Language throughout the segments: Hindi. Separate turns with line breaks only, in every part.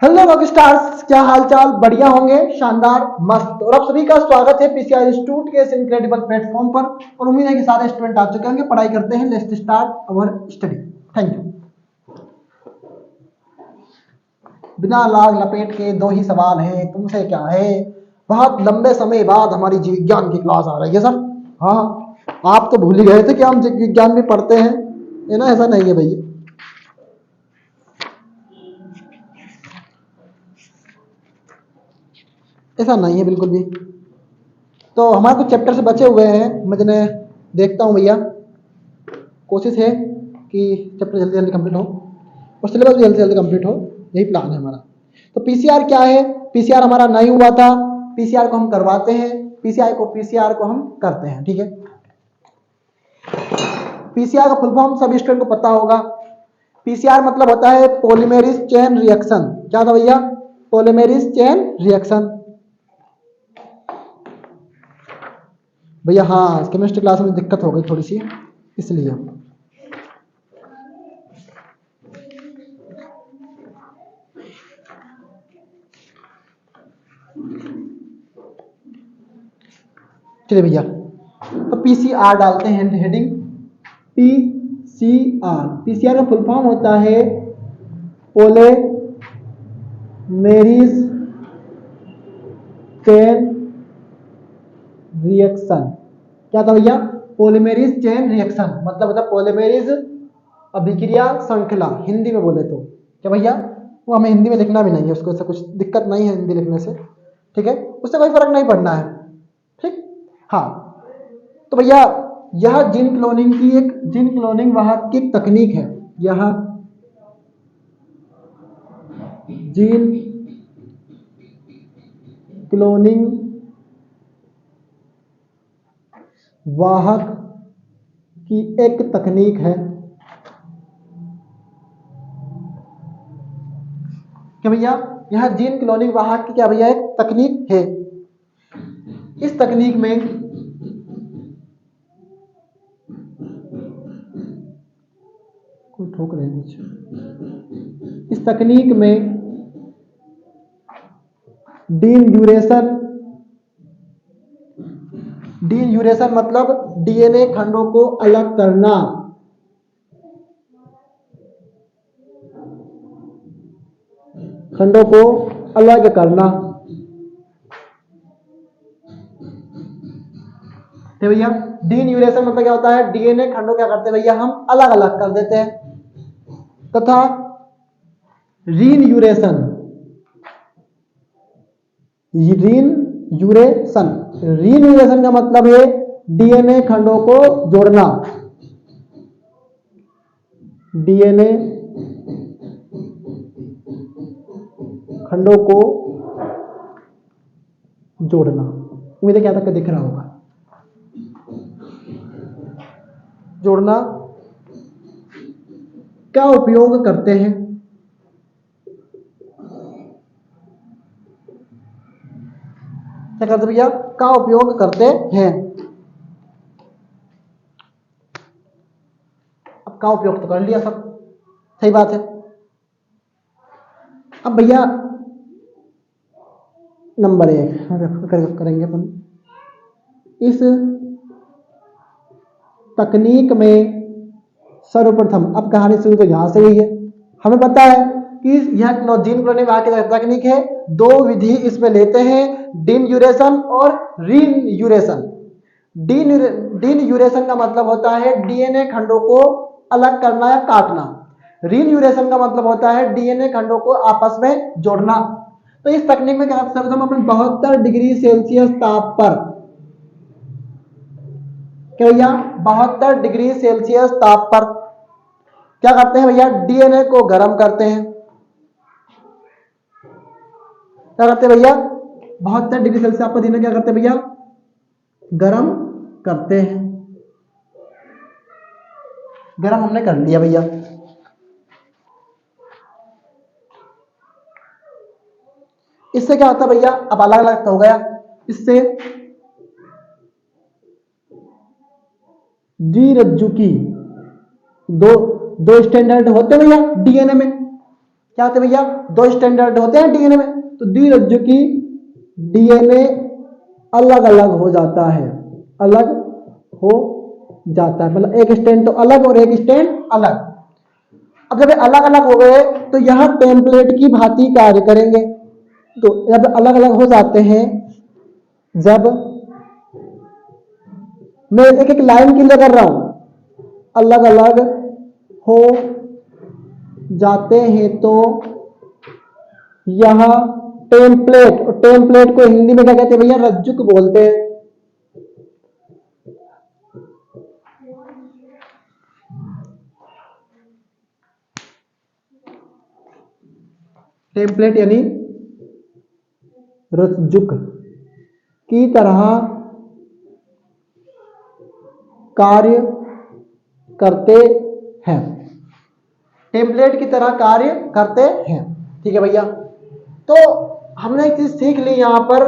हेलो रॉक स्टार्स, क्या हाल चाल? बढ़िया होंगे, शानदार, मस्त। और आप सभी का स्वागत है पीसीआर इंस्टीट्यूट के इस इनक्रेडिबल प्लेटफॉर्म पर। और उम्मीद है कि सारे स्टूडेंट आ चुके होंगे, पढ़ाई करते हैं। Let's start our study. Thank you. बिना लाग लपेट के दो ही सवाल है, तुमसे क्या है। बहुत लंबे समय बाद हमारी जीव विज्ञान की क्लास आ रही है सर। हाँ, आप तो भूल ही गए थे कि हम जीव विज्ञान भी पढ़ते हैं, है ना? ऐसा नहीं है भैया, ऐसा नहीं है बिल्कुल भी। तो हमारे कुछ चैप्टर से बचे हुए हैं, मैं देखता हूँ भैया। कोशिश है कि चैप्टर जल्दी जल्दी कंप्लीट हो और सिलेबस भी जल्दी जल्दी कंप्लीट हो, यही प्लान है हमारा। तो पीसीआर क्या है? पीसीआर हमारा नहीं हुआ था, पीसीआर को हम करवाते हैं, पीसीआर को हम करते हैं, ठीक है। पीसीआर का फुल फॉर्म सभी स्टूडेंट को पता होगा। पीसीआर मतलब होता है पॉलीमेरिज चेन रिएक्शन। क्या था भैया? पॉलीमेरिज चेन रिएक्शन। भैया हाँ, केमिस्ट्री क्लास में दिक्कत हो गई थोड़ी सी, इसलिए। चलिए भैया, तो पीसीआर डालते हैं हेडिंग। पीसीआर, पीसीआर का फुल फॉर्म होता है पॉलीमेरिज चेन रिएक्शन। क्या था भैया? पॉलीमेरिज चेन रिएक्शन मतलब होता है पॉलीमेरिज अभिक्रिया श्रृंखला, हिंदी में बोले तो। क्या भैया? वो हमें हिंदी में लिखना भी नहीं है, उसको ऐसा कुछ दिक्कत नहीं है हिंदी लिखने से, ठीक है। उससे कोई फर्क नहीं पड़ना है, ठीक। हाँ, तो भैया यह जीन क्लोनिंग वाहक की तकनीक है। यह जीन क्लोनिंग वाहक की एक तकनीक है। क्या भैया? यह जीन क्लोनिंग वाहक की क्या भैया? एक तकनीक है। इस तकनीक में कोई ठोक रहे हैं कुछ। इस तकनीक में डीन्यूरेशन मतलब डीएनए खंडों को अलग करना। खंडों को अलग करना, तो भैया डीन्यूरेशन मतलब क्या होता है? डीएनए खंडों क्या करते हैं भैया? हम अलग अलग कर देते हैं। तथा रीन्यूरेशन, रीन्यूरेशन का मतलब है डीएनए खंडों को जोड़ना। डीएनए खंडों को जोड़ना। उम्मीद है क्या तक दिख रहा होगा। जोड़ना का उपयोग करते हैं। क्या करते भैया? का उपयोग करते हैं। अब का उपयोग तो कर लिया सब, सही बात है। अब भैया नंबर 1 करेंगे अपन। इस तकनीक में सर्वप्रथम, अब कहानी शुरू तो यहां से हुई है। हमें पता है कि यह जीन क्लोनिंग की तकनीक है। दो विधि इसमें लेते हैं, डीन्यूरेशन और रीन्यूरेशन। डीन्यूरेशन का मतलब होता है डीएनए खंडों को अलग करना या काटना। रीन्यूरेशन का मतलब होता है डीएनए खंडों को आपस में जोड़ना। तो इस तकनीक में क्या करते हैं? हम अपने 72 डिग्री सेल्सियस ताप पर, क्या भैया? 72 डिग्री सेल्सियस ताप पर क्या करते हैं भैया? डीएनए को गर्म करते हैं। क्या करते हैं भैया? 72 डिग्री सेल्सियस ताप पर डीएनए क्या करते हैं भैया? गर्म करते हैं। गर्म हमने कर लिया भैया। इससे क्या होता है भैया? अब अलग अलग हो गया। इससे द्विरज्जु की दो दो स्टैंडर्ड होते भैया डीएनए में। क्या होते हैं भैया, दो स्टैंडर्ड होते हैं डीएनए में, तो द्विरज्जु की डीएनए अलग अलग हो जाता है, अलग हो जाता है, मतलब एक स्टैंड तो अलग और एक स्टैंड अलग। अब जब अलग अलग हो गए तो यह टेम्पलेट की भांति कार्य करेंगे। तो जब अलग अलग हो जाते हैं, जब मैं एक एक लाइन क्लियर कर रहा हूं, अलग अलग हो जाते हैं तो यह टेम्पलेट, और टेम्पलेट को हिंदी में क्या कहते हैं भैया, रज्जुक बोलते हैं। टेम्पलेट यानी रज्जुक की तरह कार्य करते हैं, टेम्पलेट की तरह कार्य करते हैं। ठीक है भैया, तो हमने एक चीज सीख ली यहां पर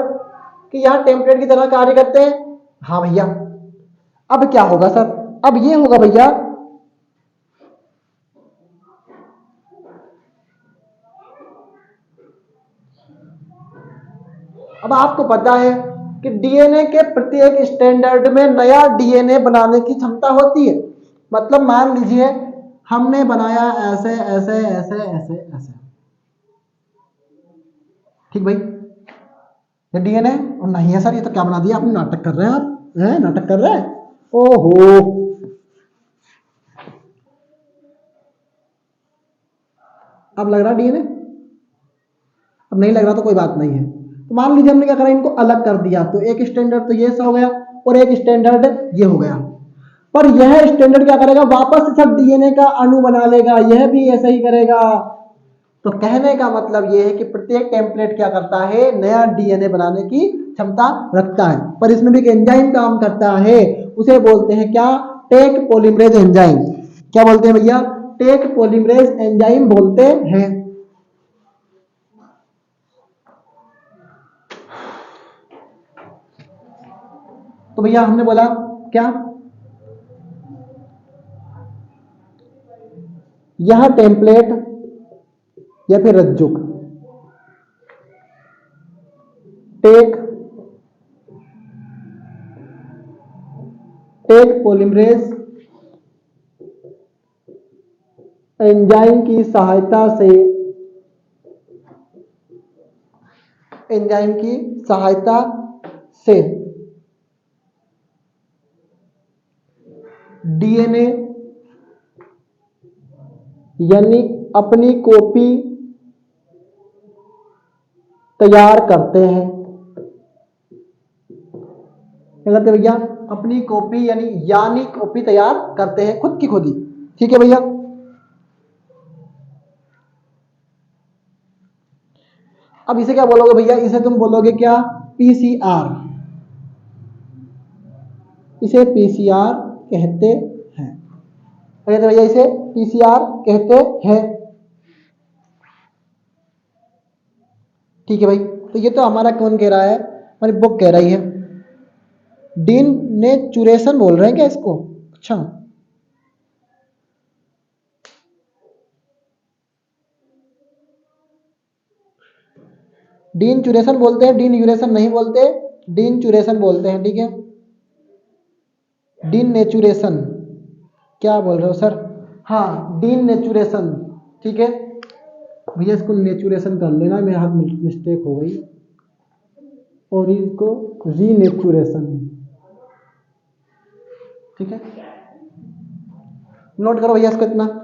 कि यह टेम्पलेट की तरह कार्य करते हैं। हाँ भैया, अब क्या होगा सर, अब ये होगा भैया, अब आपको पता है कि डीएनए के प्रत्येक स्टैंडर्ड में नया डीएनए बनाने की क्षमता होती है। मतलब मान लीजिए हमने बनाया ऐसे ऐसे ऐसे ऐसे ऐसे, ठीक भाई, ये डीएनए और नहीं है सर, ये तो क्या बना दिया आपने, नाटक कर रहे हैं आप, हैं नाटक कर रहे हैं, ओहो। अब लग रहा डीएनए, अब नहीं लग रहा तो कोई बात नहीं है। तो मान लीजिए हमने क्या करा, इनको अलग कर दिया, तो एक स्टैंडर्ड तो ये सा हो गया और एक स्टैंडर्ड ये हो गया। पर यह स्टैंडर्ड क्या करेगा, वापस सब डीएनए का अणु बना लेगा, यह भी ऐसा ही करेगा। तो कहने का मतलब यह है कि प्रत्येक टेम्पलेट क्या करता है, नया डीएनए बनाने की क्षमता रखता है। पर इसमें भी एक एंजाइम काम करता है, उसे बोलते हैं क्या, टेक पॉलीमरेज एंजाइम। क्या बोलते हैं भैया, टेक पॉलीमरेज एंजाइम बोलते हैं। तो भैया हमने बोला क्या, यह टेम्पलेट या फिर रज्जुक टेक टेक पॉलीमरेज एंजाइम की सहायता से, एंजाइम की सहायता से डीएनए यानी अपनी कॉपी तैयार करते हैं। क्या करते हैं भैया, अपनी कॉपी यानी कॉपी तैयार करते हैं, खुद की खुद ही। ठीक है भैया, अब इसे क्या बोलोगे भैया, इसे तुम बोलोगे क्या, पीसीआर, इसे पीसीआर कहते हैं। कहते भैया इसे पीसीआर कहते हैं। ठीक है भाई, तो ये तो हमारा कौन कह रहा है, हमारी बुक कह रही है। डीन नेचुरेशन बोल रहे हैं क्या इसको, अच्छा। डीन चुरेशन बोलते हैं, डीन यूरेशन नहीं बोलते, डीन चुरेशन बोलते हैं। ठीक है, डीन नेचुरेशन, क्या बोल रहे हो सर, हाँ डीन नेचुरेशन। ठीक है भैया, इसको नेचुरेशन कर लेना, मेरे हाथ में मिस्टेक हो गई, और इसको रीनेचुरेशन। ठीक है, नोट करो भैया इसको इतना।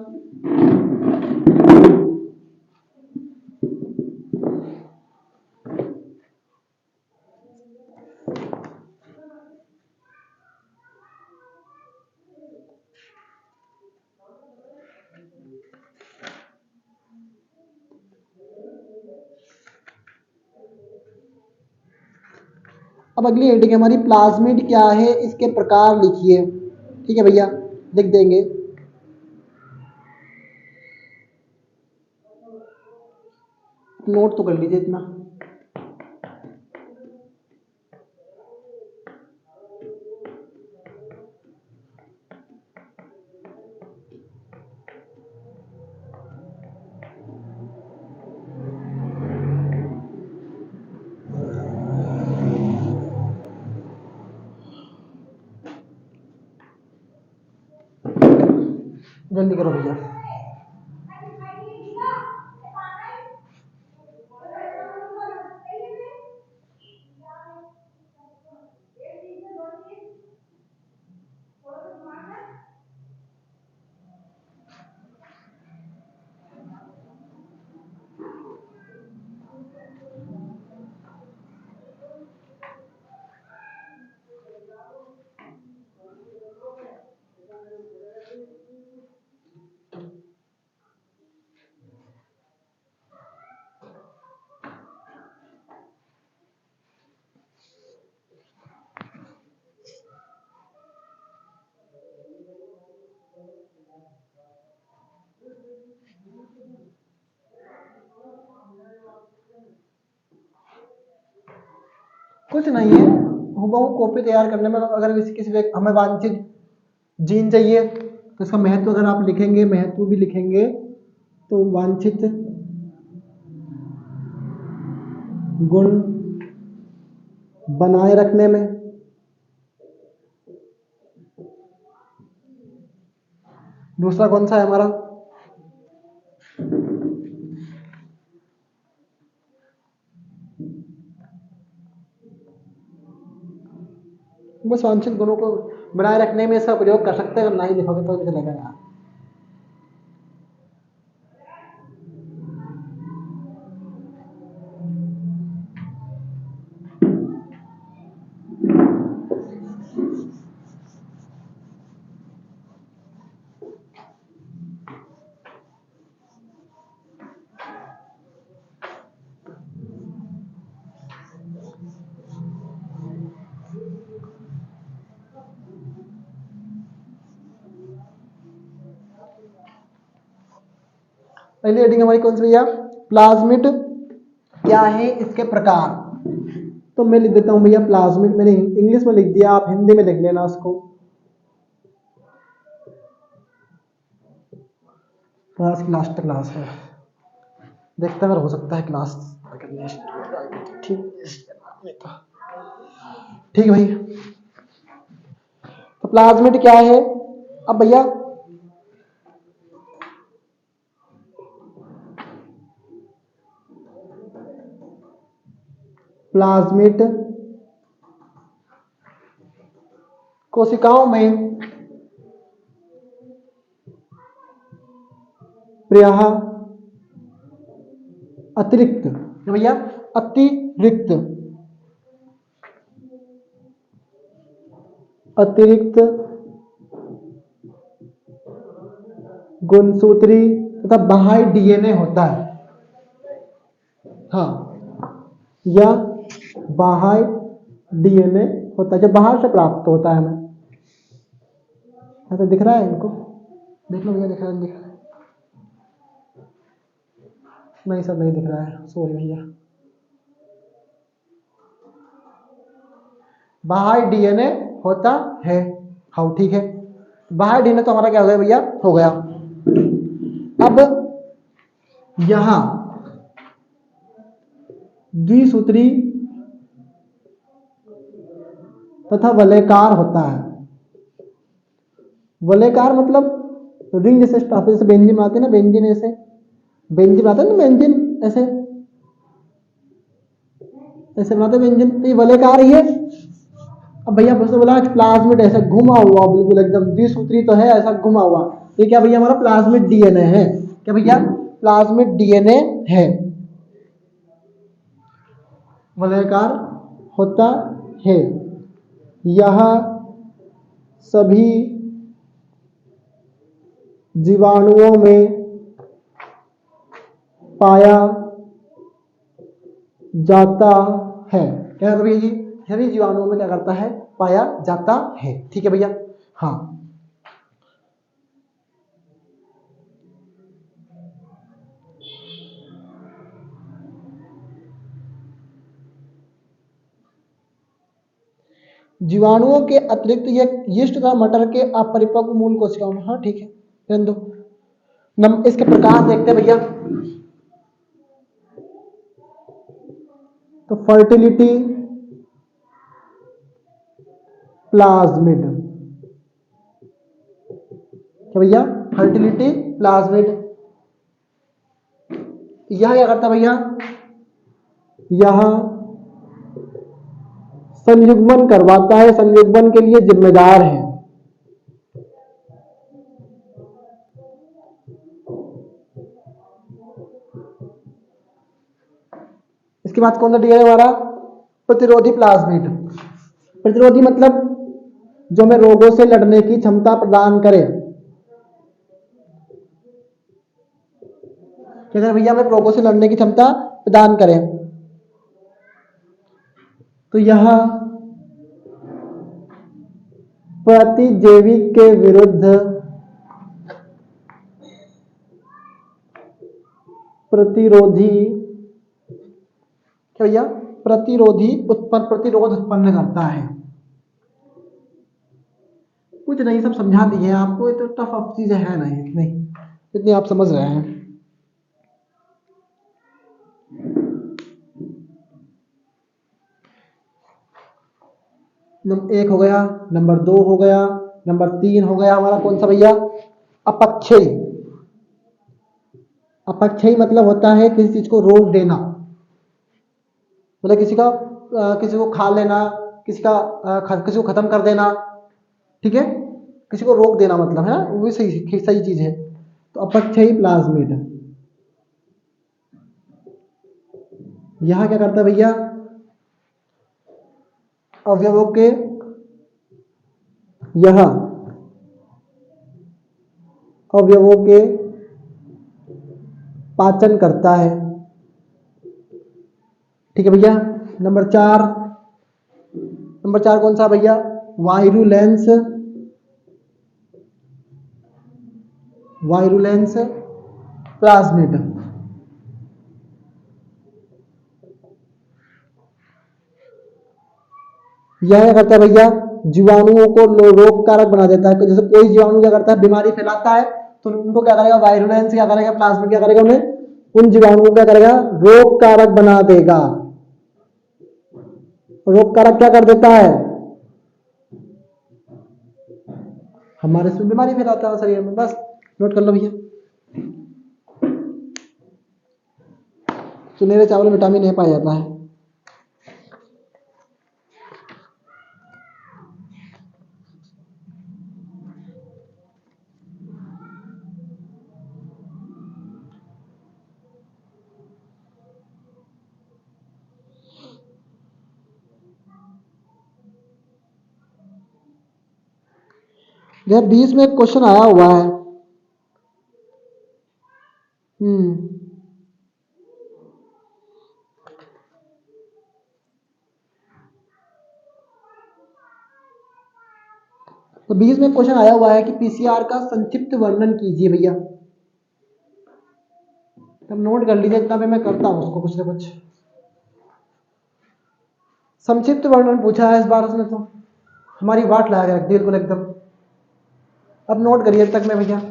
अब अगली हेडिंग हमारी प्लाज्मिड क्या है, इसके प्रकार लिखिए। ठीक है भैया, लिख देंगे। नोट तो कर लीजिए इतना। जल्दी करो भैया। कुछ नहीं है, हूबहू कॉपी तैयार करने में अगर किसी हमें वांछित जीन चाहिए तो इसका महत्व अगर आप लिखेंगे, महत्व भी लिखेंगे तो वांछित गुण बनाए रखने में, दूसरा कौन सा है हमारा, बस वांछित गुणों को बनाए रखने में इसका प्रयोग कर सकते हैं। अगर नहीं लिखोगे तो चलेगा यार। पहली हेडिंग हमारी कौन सी भैया, प्लाज्मिड क्या है इसके प्रकार। तो मैं लिख देता हूं भैया प्लाज्मिड, मैंने इंग्लिश में लिख दिया, आप हिंदी में लिख लेना उसको। क्लास की लास्ट क्लास है, देखते हैं अगर हो सकता है क्लास ठीक है भाई। तो प्लाज्मिड क्या है, अब भैया प्लाज्मिड कोशिकाओं में प्रायः अतिरिक्त, भैया अतिरिक्त गुणसूत्री तथा बाह्य डीएनए होता है। हाँ, या बाह्य डीएनए होता है जो बाहर से प्राप्त होता है हमें। तो दिख रहा है इनको, देख लो भैया, दिख रहा है, दिख रहा है? नहीं सर नहीं दिख रहा है, सॉरी भैया। बाह्य डीएनए होता है, हाँ ठीक है। बाह्य डीएनए तो हमारा क्या हो गया भैया, हो गया। अब यहां द्विसूत्री तथा वलयकार होता है। वलयकार मतलब रिंग जैसे स्टफ, जैसे बेंजीन बनाते हैं ना, बेंजीन ऐसे बेंजीन बनाते हैं ना, बेंजीन ऐसे ऐसे बनाते हैं बेंजीन, तो ये वलयकार ही है। अब भैया उसने बोला प्लाज्मिड ऐसा घुमा हुआ, बिल्कुल एकदम द्विसूत्री तो है, ऐसा घुमा हुआ, ये क्या भैया हमारा प्लाज्मिड डीएनए है। क्या भैया, प्लाज्मिड डीएनए है, वलयाकार होता है। यह सभी जीवाणुओं में पाया जाता है। क्या है भैया जी, सभी जीवाणुओं में क्या करता है, पाया जाता है। ठीक है भैया। हाँ, जीवाणुओं के अतिरिक्त यह यीस्ट तथा मटर के अपरिपक्व मूल कोशिकाओं में, हाँ ठीक है, रहने दो। इसके प्रकार देखते हैं भैया, तो फर्टिलिटी प्लाज्मिड, क्या भैया, फर्टिलिटी प्लाज्मिड। यह क्या करता है भैया, यह संयुग्मन करवाता है, संयुग्मन के लिए जिम्मेदार है। इसके बाद कौन सा डी है हमारा, प्रतिरोधी प्लाज्मिड। प्रतिरोधी मतलब जो हमें रोगों से लड़ने की क्षमता प्रदान करे। क्या करें भैया, हमें रोगों से लड़ने की क्षमता प्रदान करें। तो यह प्रतिजैविक के विरुद्ध प्रतिरोधी, क्या भैया, प्रतिरोध उत्पन्न करता है। कुछ नहीं, सब समझा दिए आपको, ये तो टफ ऑफ चीजें है नहीं, इतनी आप समझ रहे हैं। नंबर 1 हो गया, नंबर 2 हो गया, नंबर 3 हो गया हमारा कौन सा भैया, अपक्षयी। अपक्षयी मतलब होता है किसी चीज को रोक देना, मतलब किसी को खा लेना, किसी को खत्म कर देना, ठीक है, किसी को रोक देना मतलब है, वो भी सही चीज है। तो अपक्षयी प्लाज्मिड यह क्या करता है भैया, अवयवों के, यह अवयवों के पाचन करता है, ठीक है भैया। नंबर 4 कौन सा भैया, वायरुलेंस प्लाज्मिड। यह क्या करता है भैया, जीवाणुओं को रोग कारक बना देता है। जैसे कोई जीवाणु क्या करता है, बीमारी फैलाता है, तो उनको क्या करेगा, वायरुलेंस क्या करेगा, प्लाज्मिड क्या करेगा, उन्हें, उन जीवाणुओं को क्या करेगा, रोग कारक बना देगा। रोग कारक क्या कर देता है, हमारे इसमें बीमारी फैलाता है शरीर में, बस नोट कर लो भैया। सुनहरे चावल में विटामिन ए पाया जाता है। यह 20 में एक क्वेश्चन आया हुआ है। तो 20 में क्वेश्चन आया हुआ है कि पीसीआर का संक्षिप्त वर्णन कीजिए भैया। तब नोट कर लीजिए, इतना भी मैं करता हूं उसको कुछ ना कुछ। संक्षिप्त वर्णन पूछा है इस बार उसने, तो हमारी वाट लगा के रख दी बिल्कुल एकदम। अब नोट करिए तक में भैया।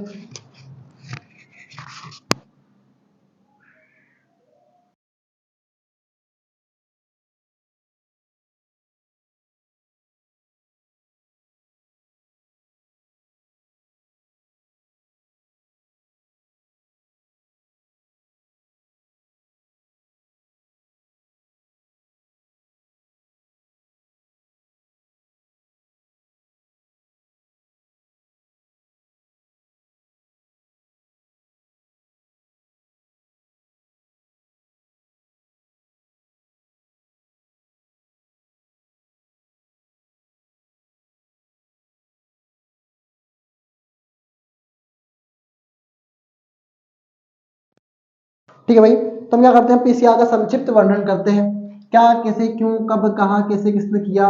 ठीक है भाई, तो हम क्या करते हैं, पीसीआर का संक्षिप्त वर्णन करते हैं। क्या, कैसे, क्यों, कब, कहाँ, कैसे, किसने किया,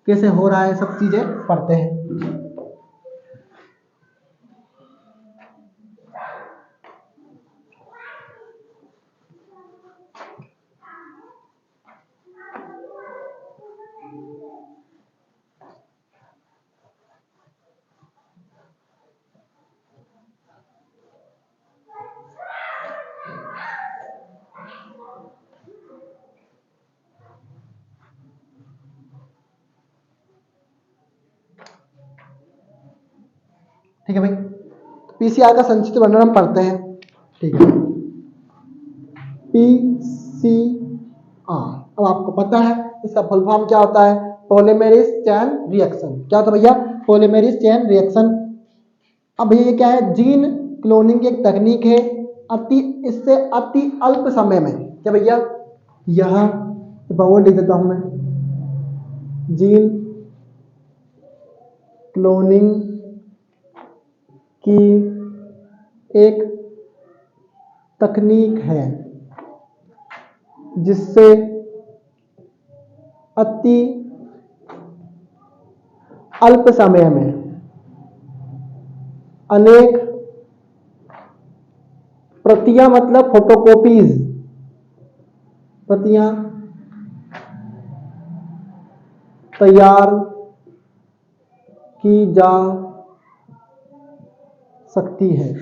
कैसे हो रहा है, सब चीजें पढ़ते हैं। ठीक है भाई, तो पीसीआर का संक्षिप्त वर्णन हम पढ़ते हैं, ठीक है। पीसीआर, अब आपको पता है इसका फुल फॉर्म क्या होता है, पॉलीमरेज चेन रिएक्शन। क्या होता है भैया, पॉलीमरेज चेन रिएक्शन। अब भैया ये क्या है, जीन क्लोनिंग की एक तकनीक है, इससे अति अल्प समय में, क्या भैया, यह बोल लिख देता हूं मैं, जीन क्लोनिंग की एक तकनीक है जिससे अति अल्प समय में अनेक प्रतियां, मतलब फोटोकॉपीज, प्रतियां तैयार की जा सकती है।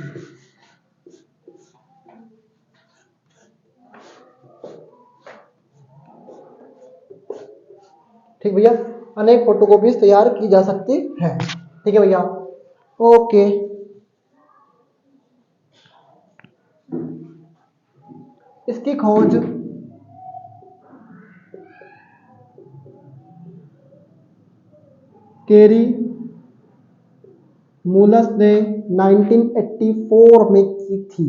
ठीक भैया, अनेक फोटोकॉपीज तैयार की जा सकती है, ठीक है भैया, ओके। इसकी खोज केरी मूलस ने 1984 में की थी,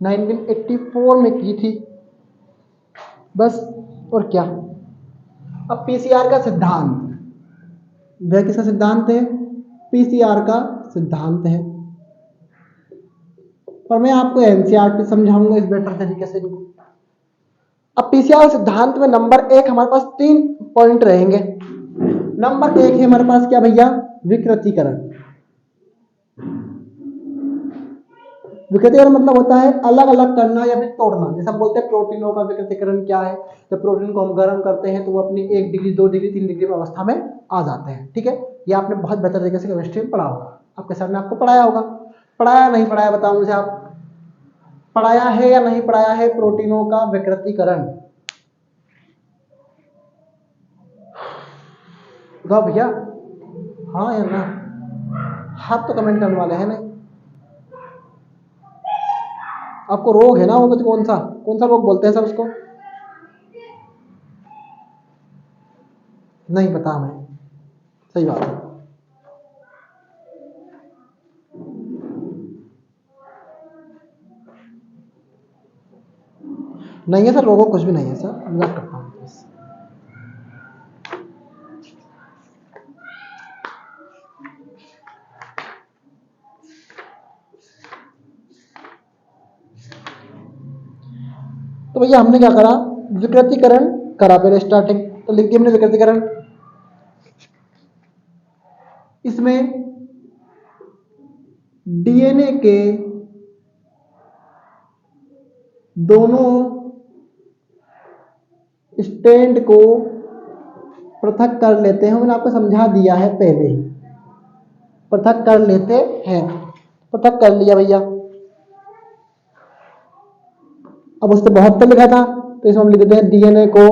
1984 में की थी, बस, और क्या। अब पीसीआर का सिद्धांत, वह किसका सिद्धांत है, पीसीआर का सिद्धांत है, और मैं आपको एनसीईआरटी समझाऊंगा इस बेटर तरीके से। अब पीसीआर सिद्धांत में नंबर 1 हमारे पास 3 पॉइंट रहेंगे। नंबर 1 है हमारे पास क्या भैया, विकृतीकरण। विकृतीकरण मतलब होता है अलग अलग करना या फिर तोड़ना। जैसे हम बोलते हैं प्रोटीनों का विकृतीकरण क्या है, जब प्रोटीन को हम गर्म करते हैं तो वो अपनी 1 डिग्री 2 डिग्री 3 डिग्री अवस्था में आ जाते हैं, ठीक है। ये आपने बहुत बेहतर तरीके से केमिस्ट्री में पढ़ा होगा, आपके सर ने आपको पढ़ाया होगा, पढ़ाया नहीं पढ़ाया बताओ मुझे, आप पढ़ाया है या नहीं पढ़ाया है प्रोटीनों का विकृतीकरण, बताओ भैया, हाँ या ना, हाथ तो कमेंट करने वाले हैं ना। आपको रोग है ना, वो कौन सा रोग बोलते हैं सर उसको, नहीं पता हमें, सही बात है। नहीं है सर, रोगों कुछ भी नहीं है सर, मजाक करता हूँ बस। तो भैया हमने क्या करा, विकृतीकरण करा पहले स्टार्टिंग, तो लिख दिया हमने विकृतीकरण। इसमें डीएनए के दोनों स्टैंड को पृथक कर लेते हैं, मैंने आपको समझा दिया है पहले ही, पृथक कर लेते हैं, पृथक कर लिया भैया। अब उससे 72 लिखा था, तो इसमें हम लिख देते हैं डीएनए को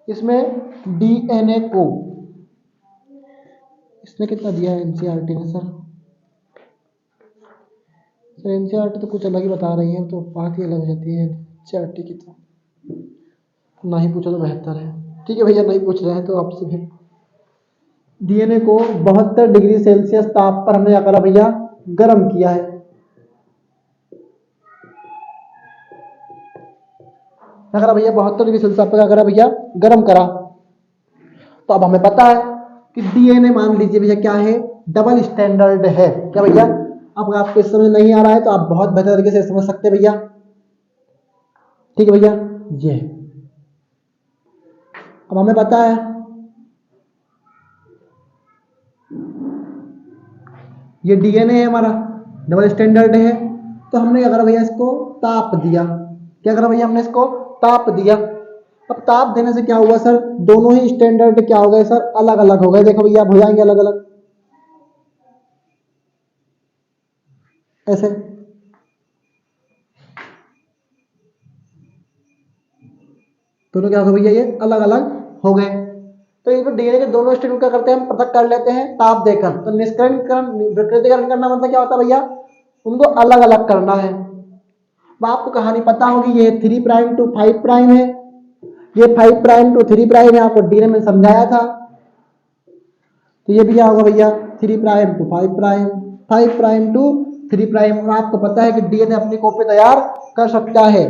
इसमें डीएनए को, इसने कितना दिया है एनसीईआरटी ने सर, एनसीईआरटी तो कुछ अलग ही बता रही है, तो बात ही अलग हो जाती है एनसीईआरटी की, तो ना ही पूछो तो बेहतर है, ठीक है भैया, नहीं पूछ रहे हैं तो आपसे फिर। डीएनए को 72 डिग्री सेल्सियस ताप पर हमने क्या करा भैया, गर्म किया है, क्या करा भैया, 72 डिग्री सेल्सियस पर क्या करा भैया, गर्म करा। तो अब हमें पता है कि डीएनए मान लीजिए भैया क्या है, डबल स्टैंडर्ड है, क्या भैया। अब आपको इस समझ नहीं आ रहा है तो आप बहुत बेहतर तरीके से समझ सकते हैं भैया, ठीक है भैया। ये अब हमें पता है ये डीएनए है हमारा, डबल स्टैंडर्ड है, तो हमने क्या करा भैया, इसको ताप दिया, क्या करा भैया, हमने इसको ताप दिया। अब ताप देने से क्या हुआ सर, दोनों ही स्टैंडर्ड क्या हो गए सर, अलग अलग हो गए, देखो भैया अब हो जाएंगे अलग अलग, ऐसे, दोनों क्या हो गए भैया, ये अलग अलग हो गए। तो इसमें डीएनए के दोनों स्ट्रैंड क्या करते हैं, हम पृथक कर लेते हैं ताप देकर। तो निष्कर्षण विकृतीकरण करना मतलब क्या होता है भैया, उनको अलग अलग करना है। अब आपको कहानी पता होगी, ये 3 प्राइम टू 5 प्राइम है, ये 5 प्राइम टू 3 प्राइम है, आपको डीएनए में समझाया था। तो ये भी क्या होगा भैया, 3 prime to 5 prime, 5 prime to 3 prime. और आपको पता है कि डीएनए अपनी कॉपी तैयार कर सकता है।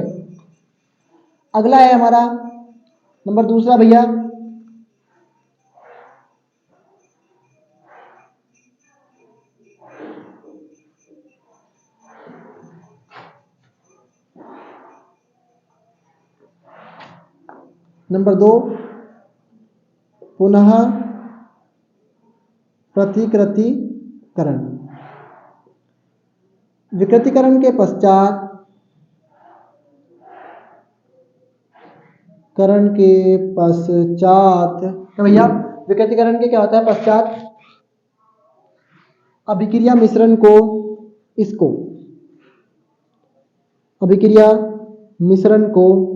अगला है हमारा नंबर दूसरा भैया, नंबर 2 पुनः प्रतिकृतिकरण। विकृतीकरण के पश्चात तो भैया विकृतीकरण के क्या होता है पश्चात, अभिक्रिया मिश्रण को इसको अभिक्रिया मिश्रण को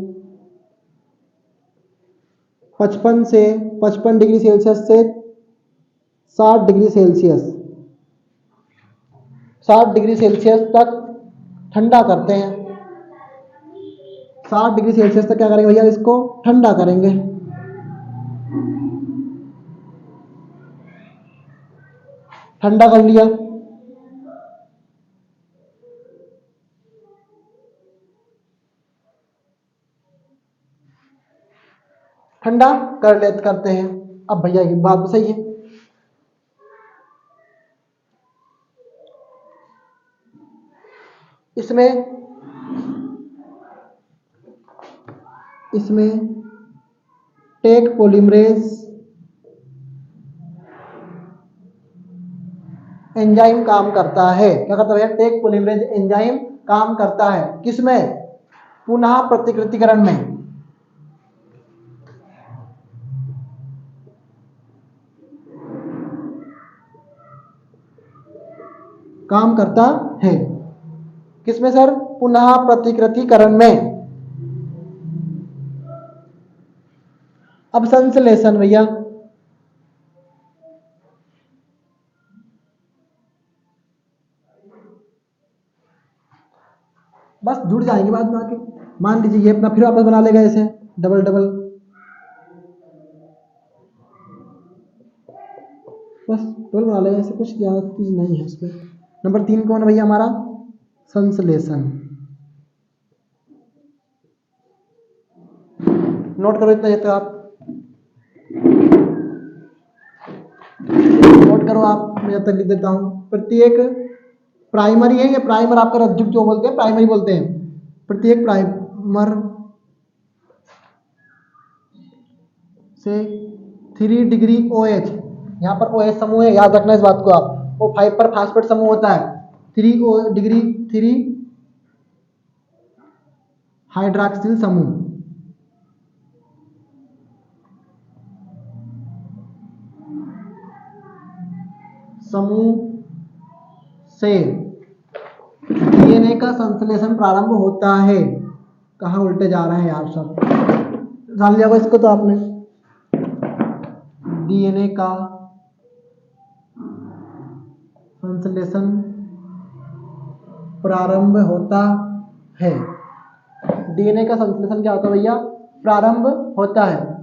55 डिग्री सेल्सियस से 60 डिग्री सेल्सियस 60 डिग्री सेल्सियस तक ठंडा करते हैं। 60 डिग्री सेल्सियस तक क्या करेंगे भैया, इसको ठंडा करेंगे। ठंडा कर लिया, ठंडा करते हैं। अब भैया ये बात तो सही है, इसमें टेक पॉलीमरेज एंजाइम काम करता है। क्या करता है, टेक पॉलीमरेज एंजाइम काम करता है किसमें, पुनः प्रतिकृतिकरण में काम करता है। किसमें सर, पुनः प्रतिकृतिकरण में। अब संश्लेषण भैया, बस जुड़ जाएंगे बाद में आके। मान लीजिए ये अपना फिर वापस बना लेगा ऐसे डबल डबल, बस डबल बना लेगा ऐसे, कुछ ज्यादा चीज नहीं है उसमें। नंबर 3 कौन है भैया हमारा, संश्लेषण। नोट करो इतना, ये तो आप नोट करो, आप मैं जब तक लिख देता हूं। प्रत्येक प्राइमरी है, ये प्राइमर आपका रज्जुक जो बोलते हैं प्राइमरी बोलते हैं। प्रत्येक प्राइमर से 3 डिग्री OH, यहाँ पर OH समूह है, याद रखना इस बात को आप। वो 5 पर फास्फेट समूह होता है। 3 हाइड्रॉक्सिल समूह, से डीएनए का संश्लेषण प्रारंभ होता है। कहाँ उल्टे जा रहे हैं यार सब, जान लिया होगा इसको तो आपने। डीएनए का संश्लेषण प्रारंभ होता है। डीएनए का संश्लेषण क्या होता है भैया, प्रारंभ होता है।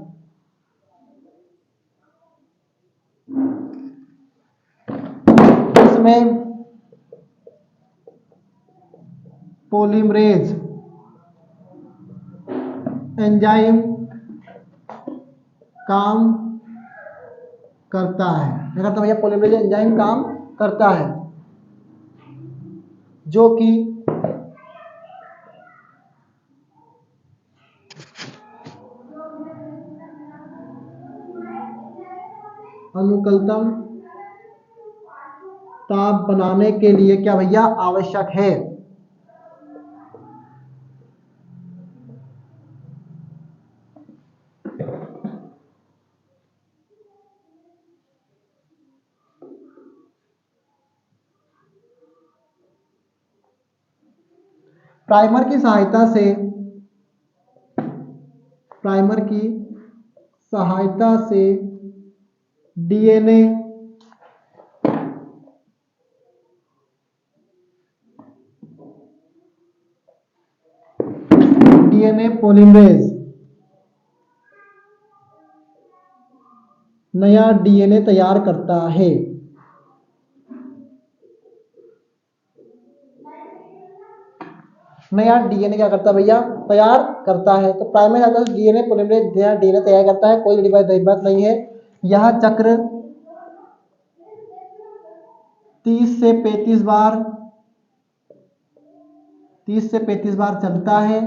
इसमें पॉलीमरेज एंजाइम काम करता है। क्या करता है भैया, पॉलीमरेज एंजाइम काम करता है, जो कि अनुकूलतम ताप बनाने के लिए क्या भैया आवश्यक है। प्राइमर की सहायता से डीएनए पॉलीमरेज नया डीएनए तैयार करता है। नया डीएनए क्या करता है भैया, तैयार करता है। तो प्राइमरी आता है डीएनए पॉलीमरेज नया डीएनए तैयार करता है, कोई बड़ी बात नहीं है। यह चक्र 30 से 35 बार 30 से 35 बार चलता है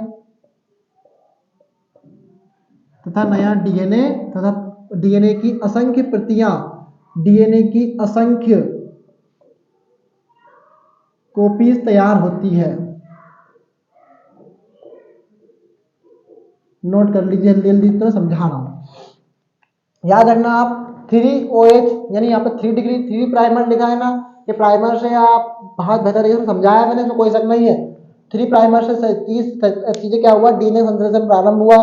तथा नया डीएनए तथा डीएनए की असंख्य प्रतियां, डीएनए की असंख्य कॉपीज तैयार होती है। नोट कर लीजिए, जल्दी जल्दी तो समझा रहा हूं। याद रखना आप 3OH यानी यहाँ पे 3 डिग्री 3 प्राइमर लिखा है ना, ये प्राइमर से आप बहुत बेहतर तरीके से समझाया मैंने, इसमें कोई शक नहीं है। 3 प्राइमर से 30 चीजें क्या हुआ, डीएनए संश्लेषण प्रारंभ हुआ।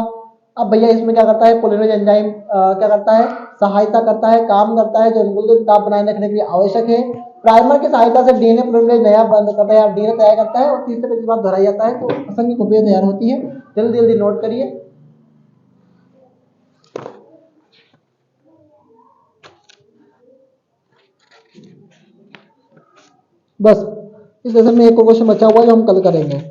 अब भैया इसमें क्या करता है, पॉलीमरेज एंजाइम क्या करता है, सहायता करता है, काम करता है, जो एंगुलर ताप बनाए रखने के लिए आवश्यक है। प्राइमर की सहायता से डीएनए पॉलीमरेज नया बंद करता है, डीएनए तैयार करता है और 30 से 35 बार दोहराया जाता है तो असंख्य कॉपियां तैयार होती है। जल्दी जल्दी नोट करिए। बस इस लेसन में एक और क्वेश्चन बचा हुआ है जो हम कल करेंगे।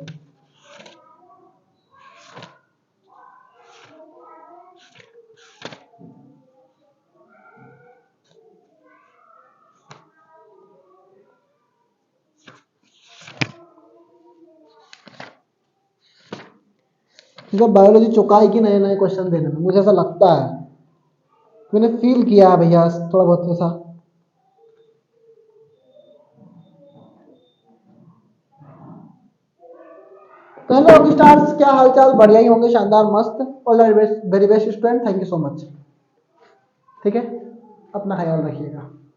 जब बायोलॉजी चुकाएगी नए नए क्वेश्चन देने में, मुझे ऐसा लगता है, मैंने फील किया है भैया थोड़ा बहुत ऐसा। हेलो रॉकी स्टार्स, क्या हालचाल, बढ़िया ही होंगे, शानदार मस्त। All the very best student, thank you so much. ठीक है, अपना ख्याल रखिएगा।